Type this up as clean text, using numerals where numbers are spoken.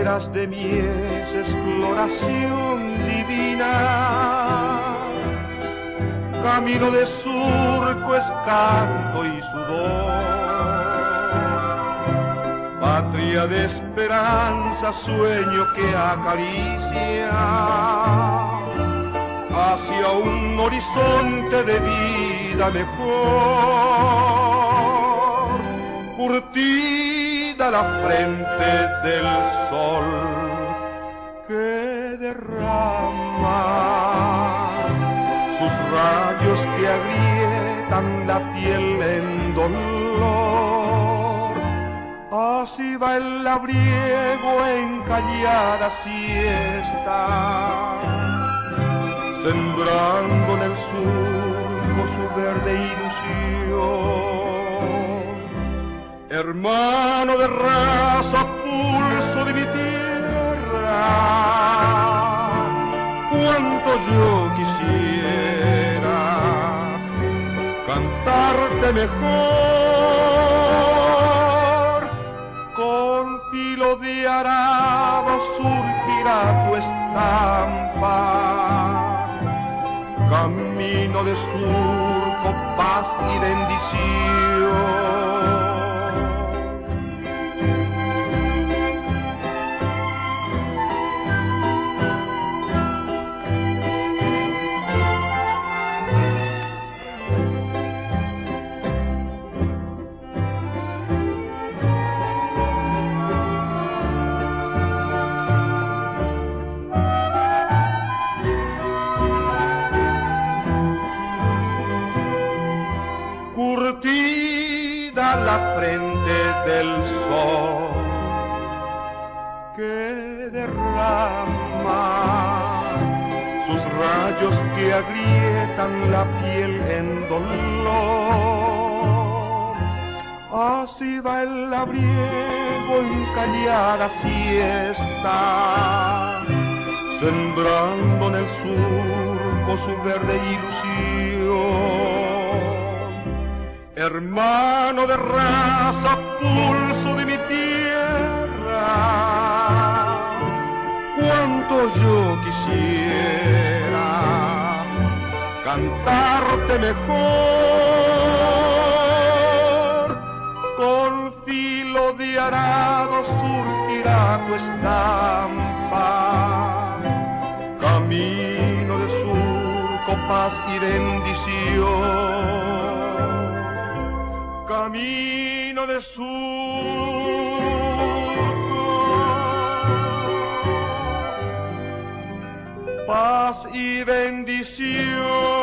praderas de mies, exploración divina. Camino de surco es canto y sudor, patria de esperanza, sueño que acaricia hacia un horizonte de vida mejor. Curtida la frente del sol que derrama sus rayos que agrietan la piel en dolor. Así va el labriego en callada siesta, sembrando en el surco su verde ilusión. Hermano de raza, pulso de mi tierra, cuánto yo quisiera cantarte mejor. Con filo de arado surgirá tu estampa, camino de surco, paz y bendición. Curtida la frente del sol que derrama sus rayos que agrietan la piel en dolor. Así va el labriego en callada siesta, sembrando en el surco su verde ilusión. Hermano de raza, pulso de mi tierra, cuánto yo quisiera cantarte mejor. Con filo de arado surgirá tu estampa, camino de surco, paz y bendición. Camino de surco, paz y bendición.